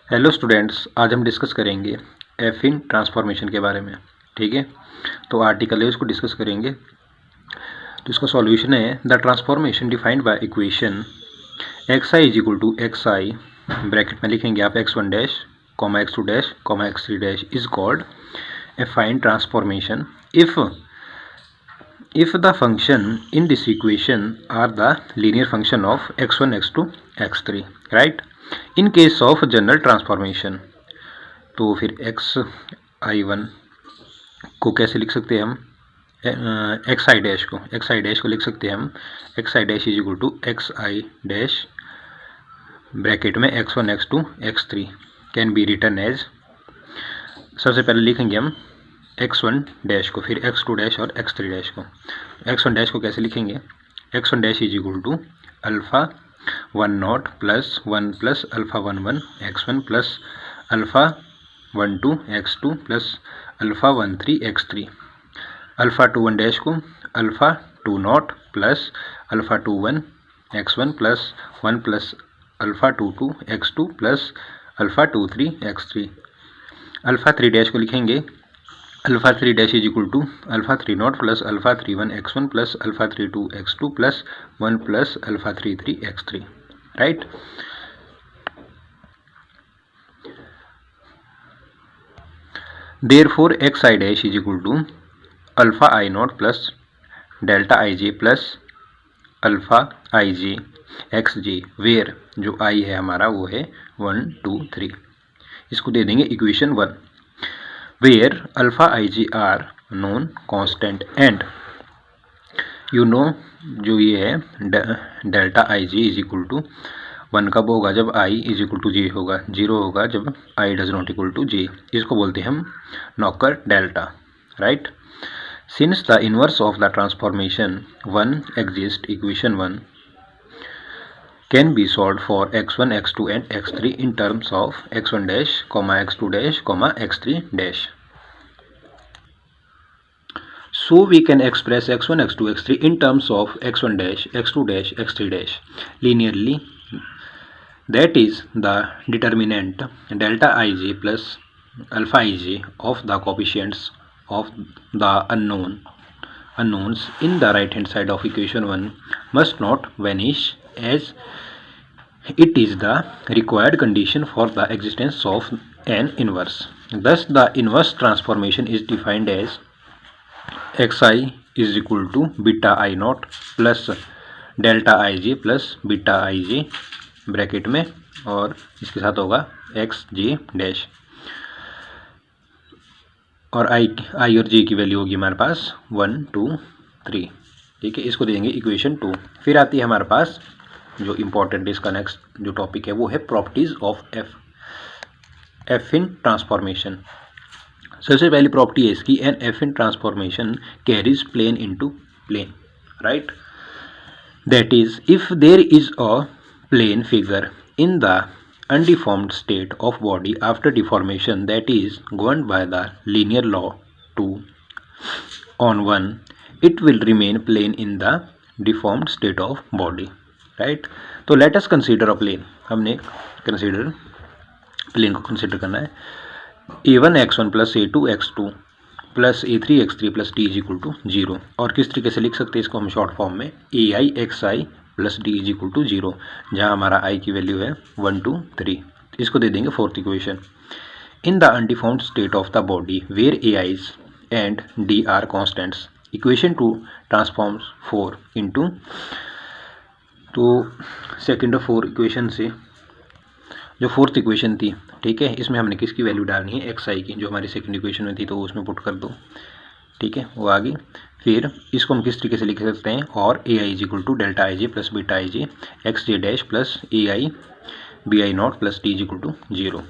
Hello students, आज हम discuss करेंगे एफिन ट्रांसफॉर्मेशन के बारे में। ठीक है, तो आर्टिकल है उसको डिस्कस करेंगे। तो इसका सॉल्यूशन है the transformation defined by equation x i is equal to x i, bracket में लिखेंगे आप x1 dash comma x2 dash comma x3 dash is called affine transformation if the function in this equation are the linear function of x1 x2 x3, right? In case of general transformation, तो फिर x i1 को कैसे लिख सकते हैं हम, x i dash को लिख सकते हैं हम x i dash is equal to x i dash bracket में x1 x2 x3 can be return as, सबसे पहले लिखेंगे हम x1 डैश को, फिर x2 डैश और x3 डैश को। x1 डैश को कैसे लिखेंगे, x1 dash is equal to alpha 1 0 plus 1 plus alpha 1 1 x1 plus alpha 1 2 x2 plus alpha 1 3 x3। Alpha 2 1 dash को alpha 2 0 plus alpha 2 1 x1 plus 1 plus alpha 2 2 x2 plus alpha 2 3 x3। Alpha 3 dash को लिखेंगे alpha 3 dash is equal to alpha 3 0 plus alpha 3 1 x1 plus alpha 3 2 x2 plus 1 plus alpha 3 3 x3, right. Therefore x i dash is equal to alpha i not plus delta i j plus alpha i j x j, where जो i है हमारा वो है 1 2 3। इसको दे देंगे equation 1, where alpha ig are known constant and you know जो ये है delta i j is equal to 1 कब होगा, जब i is equal to j होगा, 0 होगा जब i does not equal to j. इसको बोलते हैं हम Kronecker delta, right. Since the inverse of the transformation 1 exist, equation 1 can be solved for x1 x2 and x3 in terms of x1 dash comma x2 dash comma x3 dash. So we can express x1 x2 x3 in terms of x1 dash x2 dash x3 dash linearly, that is the determinant delta ij plus alpha ij of the coefficients of the unknowns in the right hand side of equation 1 must not vanish, as it is the required condition for the existence of an inverse. Thus the inverse transformation is defined as xi is equal to beta I naught plus delta i j plus beta i J bracket में, और इसके साथ होगा x j dash, और i और जे की value होगी हमारे पास 1 2 3। ठीक है, इसको देंगे इक्वेशन 2। फिर आती है हमारे पास जो इम्पोर्टेंट इसका नेक्स्ट जो टॉपिक है वो है प्रॉपर्टीज ऑफ एफिन ट्रांसफॉर्मेशन। सबसे पहली प्रॉपर्टी है इसकी, an affine transformation carries plane into plane, right. That is if there is a plane figure in the undeformed state of body after deformation that is governed by the linear law 2 on 1, it will remain plane in the deformed state of body, right। तो let us consider a plane, हमने consider plane को consider करना है a1 x1 plus a2 x2 plus a3 x3 plus d is equal to 0, और किस तरीके से लिख सकते हैं इसको हम शॉर्ट फॉर्म में ai xi plus d is equal to 0, जहाँ हमारा i की वैल्यू है 1 2 3। इसको दे देंगे fourth equation. In the undeformed state of the body where a i's and d are constants, equation 2 transforms 4 into, तो सेकेंड और फोर्थ इक्वेशन से जो फोर्थ इक्वेशन थी, ठीक है, इसमें हमने किसकी वैल्यू डालनी है, एक्स आई की, जो हमारी सेकेंड इक्वेशन में थी, तो उसमें पुट कर दो। ठीक है, वो आ गई। फिर इसको हम किस तरीके से लिख सकते हैं, और a i is equal to delta i j plus beta i j x j dash plus a i b i not plus d is equal to 0,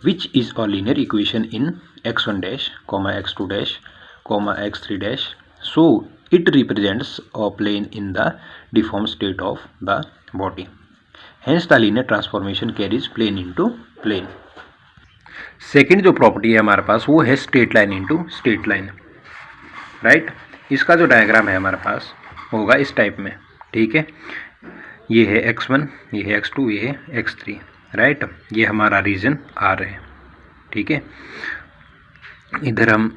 which is a linear equation in x1 dash comma x2 dash comma x3 dash, so it represents a plane in the deform state of the body, hence the linear transformation carries plane into plane. Second जो property है हमारे पास वो है straight line into straight line, right. इसका जो diagram है हमारे पास होगा इस टाइप में, ठीक है, ये है x1, ये है x2, ये है x3, राइट। ये हमारा रीजन आर है, ठीक है। इधर हम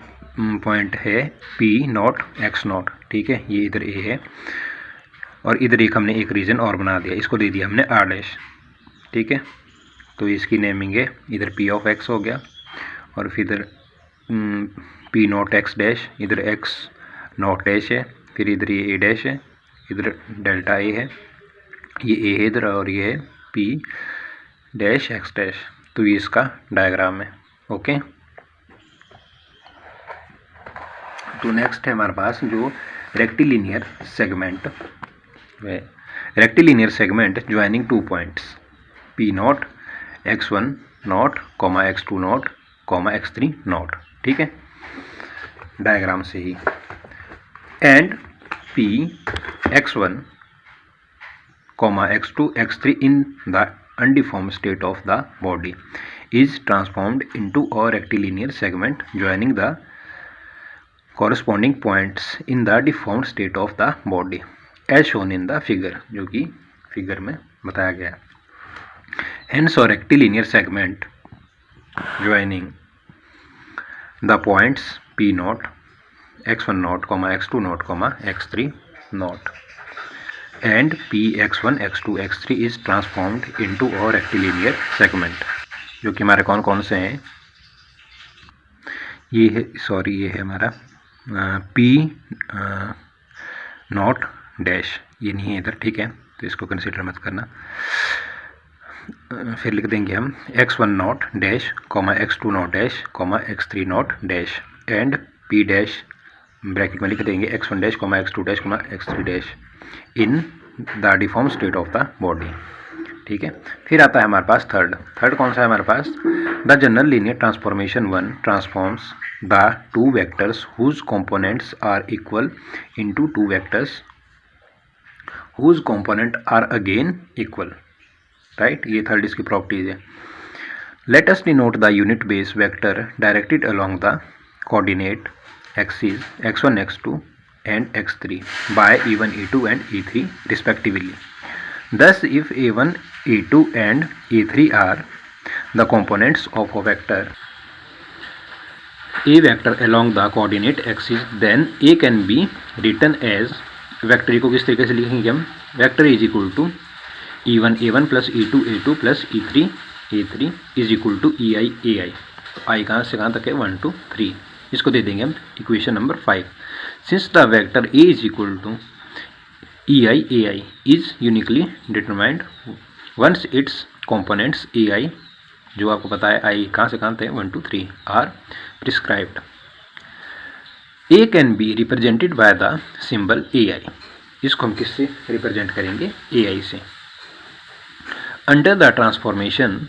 पॉइंट है पी नॉट एक्स नॉट, ठीक है, ये इधर ए है, और इधर एक हमने एक रीजन और बना दिया, इसको दे दिया हमने आर डैश, ठीक है। तो इसकी नेमिंग है, इधर पी ऑफ एक्स हो गया, और फिर इधर पी नॉट एक्स डैश, इधर एक्स नॉट डैश है, फिर इधर ये ए डैश है, इधर डेल्टा ए है, ये ए है इधर, और ये है पी डैश एक्स डैश। तो ये इसका डायग्राम है, ओके। तो नेक्स्ट है हमारे पास जो रेक्टिलिनियर सेगमेंट है, rectilinear segment joining two points P naught x1 not comma x2 naught comma x3 naught, ठीक है, डायग्राम से ही। And P x1 comma x2 x3 in the undeformed state of the body is transformed into a rectilinear segment joining the corresponding points in the deformed state of the body as shown in the figure, जो कि figure में बताया गया है। Hence a rectilinear segment joining the points P naught, x1 naught, x2 naught, x3 naught and Px1, x2, x3 is transformed into a rectilinear segment, जो कि हमारे कौन कौन से हैं, ये है, सॉरी ये है हमारा P नॉट डैश, ये नहीं है इधर, ठीक है, तो इसको कंसिडर मत करना। फिर लिख देंगे हम x1 not dash comma x2 not dash comma x3 not dash and P dash bracket में लिख देंगे x1 dash comma x2 dash comma x3 dash in the deform state of the body, ठीक है। फिर आता है हमारे पास थर्ड कौन सा है हमारे पास, the general linear transformation 1 transforms the two vectors whose components are equal into two vectors whose component are again equal, right. ये थर्ड इसकी प्रॉपर्टीज है। Let us denote the unit base vector directed along the coordinate axis x1 x2 and x3 by e1 e2 and e3 respectively. Thus if a1 a2 and a3 are the components of a vector along the coordinate axis, then a can be written as vector को किस तरीके से लिखेंगे हम, vector is equal to e1 a1 plus e2 a2 plus e3 a3 is equal to ei ai। I कहाँ से कहाँ तक है, 1 2 3, इसको दे देंगे हम equation number 5। Since the vector a is equal to ei ai is uniquely determined once its components ai, जो आपको पता है आई कहाँ से कहाँ तक है 1 2 3 are prescribed. A can be represented by the symbol AI, इसको हम किससे रिप्रेजेंट करेंगे, AI से। Under the transformation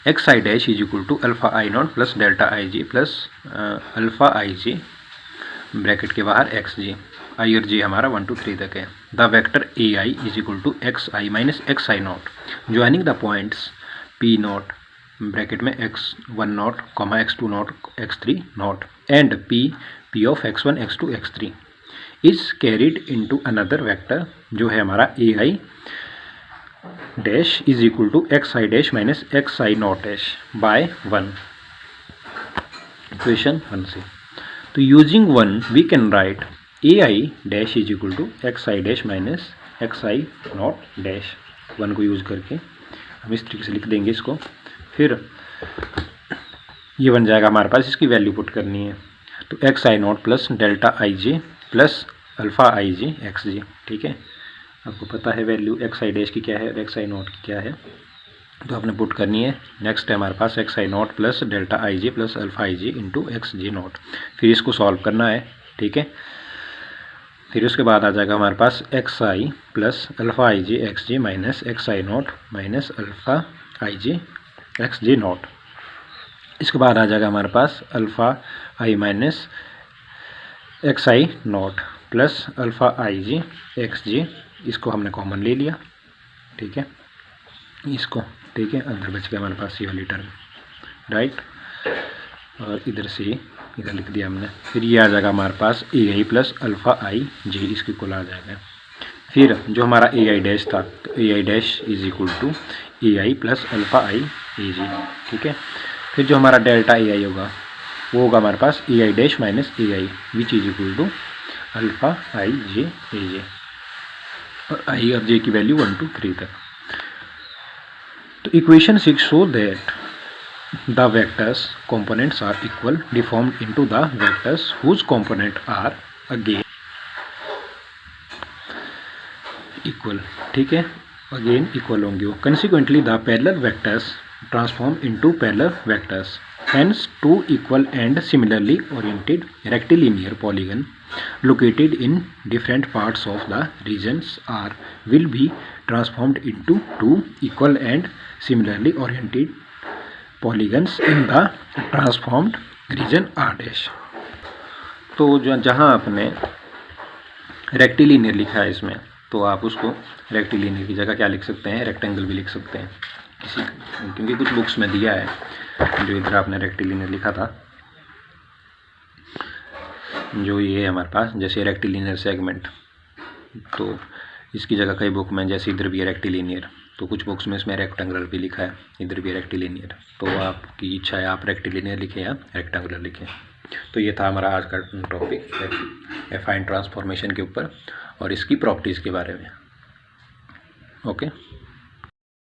x i dash is equal to alpha i not plus delta i j plus alpha i j bracket के बाहर x जी, आई और जी हमारा 1 2 3 तक है। The vector AI is equal to x i minus x i not joining the points P not bracket में x1 not comma x2 not x3 not and P of x1 x2 x3 is carried into another vector, जो है हमारा AI dash is equal to x i dash minus x i not dash by 1, equation 1 से। तो using 1 we can write AI dash is equal to x i dash minus x i not dash, 1 को use करके हम इस तरीके से लिख देंगे इसको। फिर ये बन जाएगा हमारे पास, इसकी वैल्यू पुट करनी है, तो x i not plus delta i j plus alpha i j x g, ठीक है। आपको पता है वैल्यू एक्स आई डैश की क्या है और एक्स आई नॉट की क्या है, तो आपने पुट करनी है। नेक्स्ट है हमारे पास x i not plus delta i j plus alpha i j into x g naught, फिर इसको सॉल्व करना है, ठीक है। फिर उसके बाद आ जाएगा हमारे पास x i plus alpha i j x j minus x i naught minus alpha i j x j naught. इसके बाद आ जाएगा हमारे पास alpha i minus x i not plus alpha i j x j, इसको हमने common ले लिया, ठीक है, इसको, ठीक है। अंदर बच गया हमारे पास ये वाली टर्म, राइट, और इधर से इधर लिख दिया हमने। फिर ये आ जाएगा हमारे पास a i plus alpha i जे, इसकी कुल आ जाएगा। फिर जो हमारा ए आई डैश था, तो a i dash is equal to a i plus alpha i a g, ठीक है। फिर जो हमारा डेल्टा ए आई होगा वो होगा हमारे पास a i dash minus a i which is equal to alpha i j a j, और आई और जे की वैल्यू 1 to 3 तक। तो equation 6 show that the vectors components are equal deformed into the vectors whose component are again equal, ठीक है, again equal होंगे वो। consequently the parallel vectors transform into parallel vectors, hence two equal and similarly oriented rectilinear polygon located in different parts of the regions R will be transformed into two equal and similarly oriented polygons in the transformed region are dash. तो जो जहाँ आपने rectilinear लिखा है इसमें, तो आप उसको रेक्टिलिनियर की जगह क्या लिख सकते हैं, रेक्टेंगल भी लिख सकते हैं किसी, क्योंकि कुछ बुक्स में दिया है जो इधर आपने रेक्टिलिनियर लिखा था, जो ये है हमारे पास जैसे रेक्टिलिनियर सेगमेंट, तो इसकी जगह कई बुक में जैसे इधर भी है रेक्टिलिनियर, तो कुछ बुक्स में इसमें रेक्टेंगुलर भी लिखा है, इधर भी रेक्टिलिनियर, तो आपकी इच्छा है आप रेक्टिलिनियर लिखें या रेक्टेंगुलर लिखें। तो ये था हमारा आज का टॉपिक एफाइन ट्रांसफॉर्मेशन के ऊपर और इसकी प्रॉपर्टीज़ के बारे में। ओके।